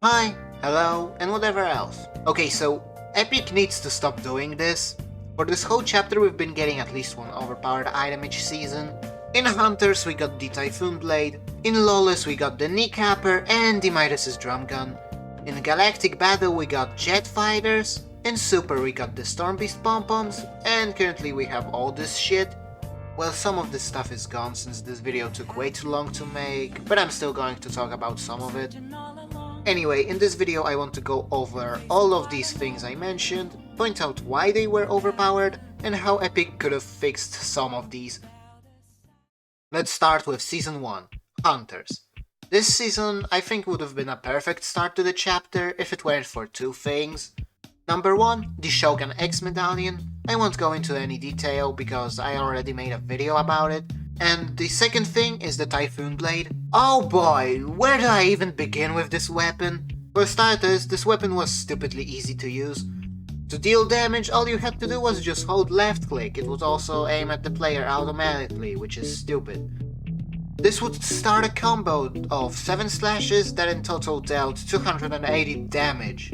Hi, hello, and whatever else. Okay, so Epic needs to stop doing this. For this whole chapter we've been getting at least one overpowered item each season. In Hunters we got the Typhoon Blade, in Lawless we got the Kneecapper and the Midas's Drum Gun. In Galactic Battle we got Jet Fighters, in Super we got the Stormbeast Pom-Poms, and currently we have all this shit. Well, some of this stuff is gone since this video took way too long to make, but I'm still going to talk about some of it. Anyway, in this video I want to go over all of these things I mentioned, point out why they were overpowered, and how Epic could have fixed some of these. Let's start with Season 1, Hunters. This season I think would have been a perfect start to the chapter if it weren't for two things. Number 1, the Shogun X medallion. I won't go into any detail because I already made a video about it. And the second thing is the Typhoon Blade. Oh boy, where do I even begin with this weapon? For starters, this weapon was stupidly easy to use. To deal damage, all you had to do was just hold left click. It would also aim at the player automatically, which is stupid. This would start a combo of 7 slashes that in total dealt 280 damage.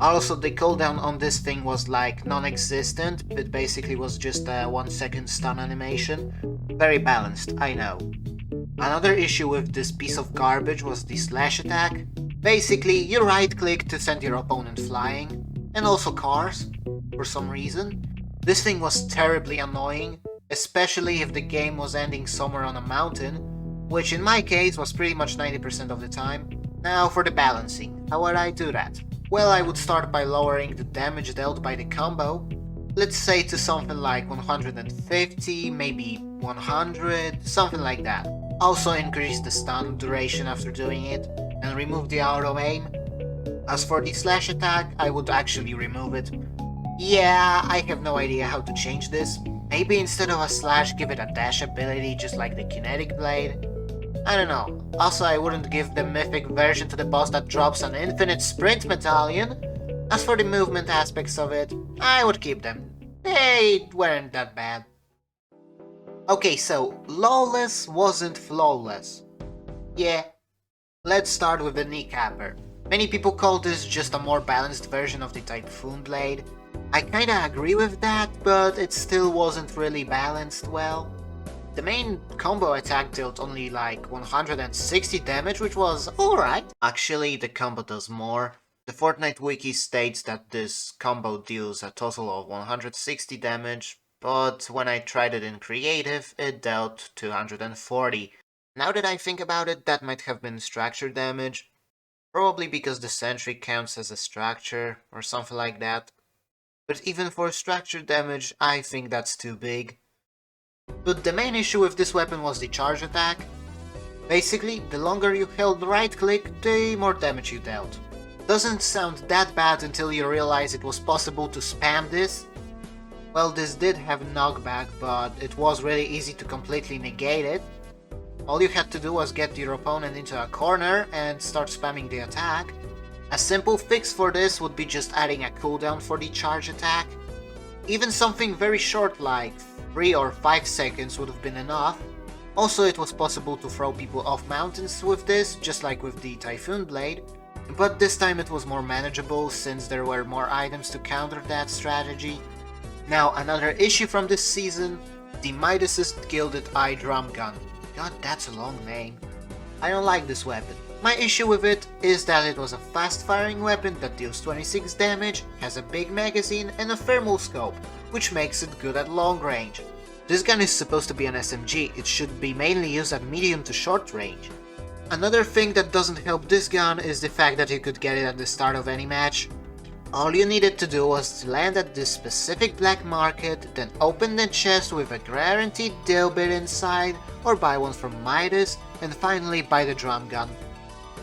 Also, the cooldown on this thing was like non-existent, it basically was just a 1 second stun animation. Very balanced, I know. Another issue with this piece of garbage was the slash attack. Basically, you right click to send your opponent flying, and also cars, for some reason. This thing was terribly annoying, especially if the game was ending somewhere on a mountain, which in my case was pretty much 90% of the time. Now for the balancing, how would I do that? Well, I would start by lowering the damage dealt by the combo, let's say to something like 150, maybe 100, something like that. Also increase the stun duration after doing it, and remove the auto aim. As for the slash attack, I would actually remove it. Yeah, I have no idea how to change this. Maybe instead of a slash give it a dash ability just like the kinetic blade. I don't know. Also, I wouldn't give the mythic version to the boss that drops an infinite sprint medallion. As for the movement aspects of it, I would keep them. They weren't that bad. Okay, so Lawless wasn't flawless. Yeah. Let's start with the Kneecapper. Many people call this just a more balanced version of the Typhoon Blade. I kinda agree with that, but it still wasn't really balanced well. The main combo attack dealt only like 160 damage, which was alright. Actually, the combo does more. The Fortnite wiki states that this combo deals a total of 160 damage, but when I tried it in creative, it dealt 240. Now that I think about it, that might have been structure damage. Probably because the sentry counts as a structure, or something like that. But even for structure damage, I think that's too big. But the main issue with this weapon was the charge attack. Basically, the longer you held right click, the more damage you dealt. Doesn't sound that bad until you realize it was possible to spam this. Well, this did have knockback, but it was really easy to completely negate it. All you had to do was get your opponent into a corner and start spamming the attack. A simple fix for this would be just adding a cooldown for the charge attack. Even something very short like 3 or 5 seconds would have been enough. Also, it was possible to throw people off mountains with this, just like with the Typhoon Blade, but this time it was more manageable since there were more items to counter that strategy. Now, another issue from this season, the Midas's Gilded Eye Drum Gun. God, that's a long name. I don't like this weapon. My issue with it is that it was a fast-firing weapon that deals 26 damage, has a big magazine and a thermal scope, which makes it good at long range. This gun is supposed to be an SMG, it should be mainly used at medium to short range. Another thing that doesn't help this gun is the fact that you could get it at the start of any match. All you needed to do was to land at this specific black market, then open the chest with a guaranteed deal bit inside, or buy one from Midas, and finally buy the drum gun.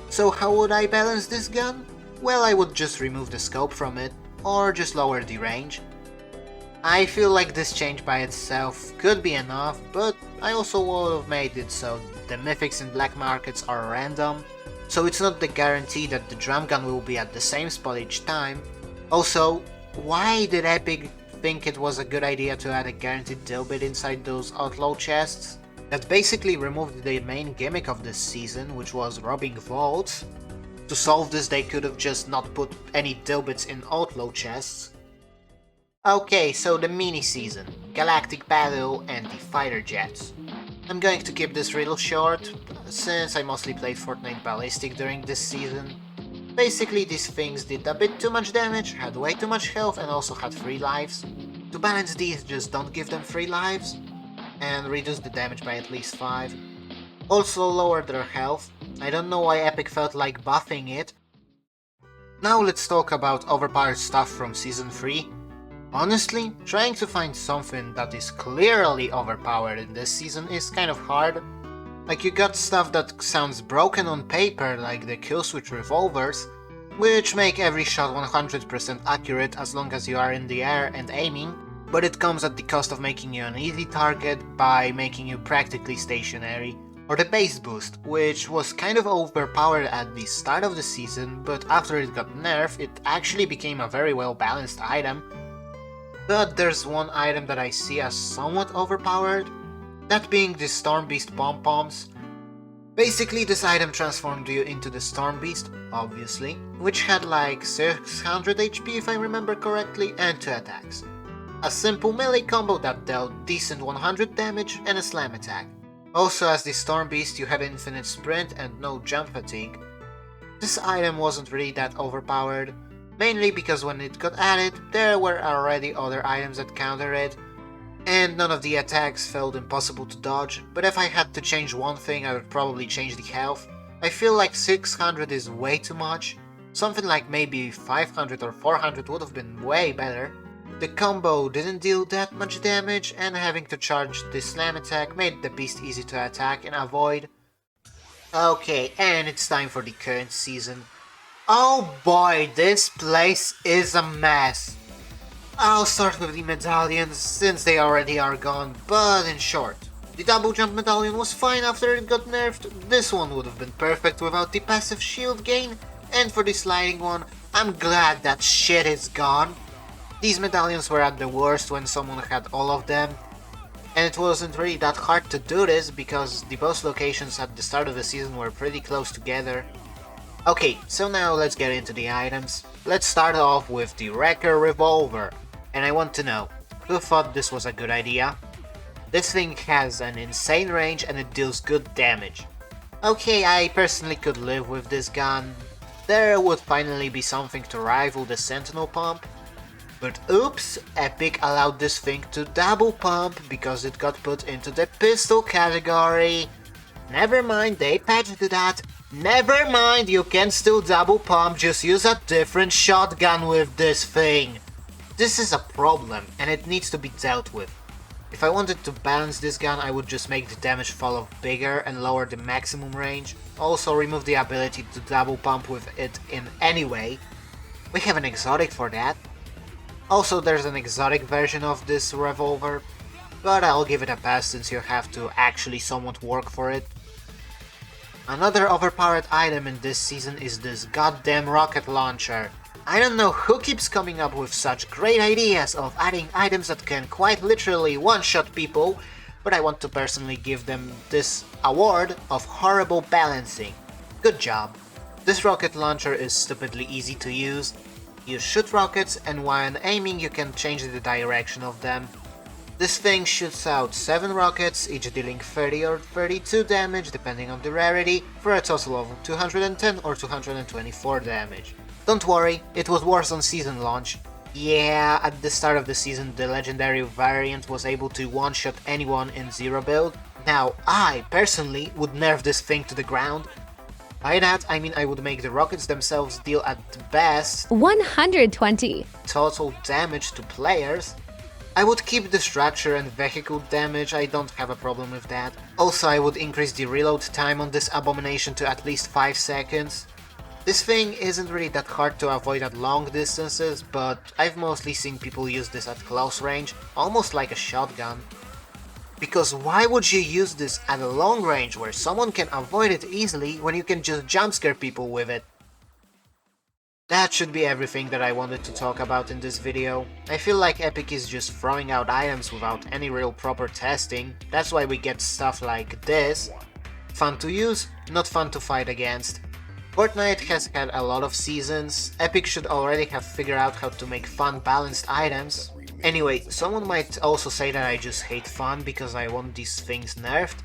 So how would I balance this gun? Well, I would just remove the scope from it, or just lower the range. I feel like this change by itself could be enough, but I also would have made it so the mythics in black markets are random, so it's not the guarantee that the drum gun will be at the same spot each time. Also, why did Epic think it was a good idea to add a guaranteed deal bit inside those outlaw chests? That basically removed the main gimmick of this season, which was robbing vaults. To solve this, they could have just not put any dilbits in outlaw chests. Okay, so the mini-season, Galactic Battle and the fighter jets. I'm going to keep this real short, since I mostly played Fortnite Ballistic during this season. Basically, these things did a bit too much damage, had way too much health, and also had 3 lives. To balance these, just don't give them 3 lives, and reduce the damage by at least 5. Also lower their health. I don't know why Epic felt like buffing it. Now let's talk about overpowered stuff from Season 3. Honestly, trying to find something that is clearly overpowered in this season is kind of hard. Like, you got stuff that sounds broken on paper, like the killswitch revolvers, which make every shot 100% accurate as long as you are in the air and aiming, but it comes at the cost of making you an easy target by making you practically stationary. Or the base boost, which was kind of overpowered at the start of the season, but after it got nerfed, it actually became a very well balanced item. But there's one item that I see as somewhat overpowered, that being the Storm Beast pom-poms. Basically, this item transformed you into the Storm Beast, obviously, which had like 600 HP if I remember correctly, and 2 attacks. A simple melee combo that dealt decent 100 damage and a slam attack. Also, as the Storm Beast, you had infinite sprint and no jump fatigue. This item wasn't really that overpowered, mainly because when it got added, there were already other items that counter it, and none of the attacks felt impossible to dodge, but if I had to change one thing, I would probably change the health. I feel like 600 is way too much. Something like maybe 500 or 400 would have been way better. The combo didn't deal that much damage, and having to charge the slam attack made the beast easy to attack and avoid. Okay, and it's time for the current season. Oh boy, this place is a mess. I'll start with the medallions, since they already are gone, but in short. The double jump medallion was fine after it got nerfed, this one would have been perfect without the passive shield gain, and for the sliding one, I'm glad that shit is gone. These medallions were at the worst when someone had all of them, and it wasn't really that hard to do this because the boss locations at the start of the season were pretty close together. Okay, so now let's get into the items. Let's start off with the Wrecker Revolver, and I want to know, who thought this was a good idea? This thing has an insane range and it deals good damage. Okay, I personally could live with this gun. There would finally be something to rival the Sentinel Pump. But oops, Epic allowed this thing to double pump because it got put into the pistol category. Never mind, they patched that. Never mind, you can still double pump, just use a different shotgun with this thing. This is a problem, and it needs to be dealt with. If I wanted to balance this gun, I would just make the damage fall off bigger and lower the maximum range. Also remove the ability to double pump with it in any way. We have an exotic for that. Also, there's an exotic version of this revolver, but I'll give it a pass since you have to actually somewhat work for it. Another overpowered item in this season is this goddamn rocket launcher. I don't know who keeps coming up with such great ideas of adding items that can quite literally one-shot people, but I want to personally give them this award of horrible balancing. Good job. This rocket launcher is stupidly easy to use. You shoot rockets, and while aiming you can change the direction of them. This thing shoots out 7 rockets, each dealing 30 or 32 damage depending on the rarity, for a total of 210 or 224 damage. Don't worry, it was worse on season launch. Yeah, at the start of the season the legendary variant was able to one-shot anyone in zero build. Now I, personally, would nerf this thing to the ground. By that, I mean I would make the rockets themselves deal at best 120 total damage to players. I would keep the structure and vehicle damage, I don't have a problem with that. Also, I would increase the reload time on this abomination to at least 5 seconds. This thing isn't really that hard to avoid at long distances, but I've mostly seen people use this at close range, almost like a shotgun. Because why would you use this at a long range where someone can avoid it easily when you can just jump scare people with it? That should be everything that I wanted to talk about in this video. I feel like Epic is just throwing out items without any real proper testing, that's why we get stuff like this. Fun to use, not fun to fight against. Fortnite has had a lot of seasons, Epic should already have figured out how to make fun balanced items. Anyway, someone might also say that I just hate fun because I want these things nerfed,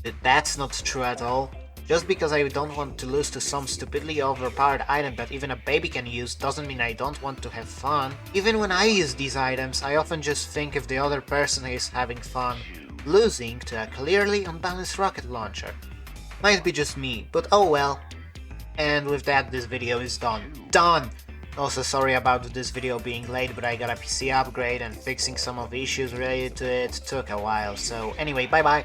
but that's not true at all. Just because I don't want to lose to some stupidly overpowered item that even a baby can use doesn't mean I don't want to have fun. Even when I use these items, I often just think if the other person is having fun, losing to a clearly unbalanced rocket launcher. Might be just me, but oh well. And with that, this video is done. Done! Also sorry about this video being late, but I got a PC upgrade and fixing some of the issues related to it took a while, so anyway, bye bye!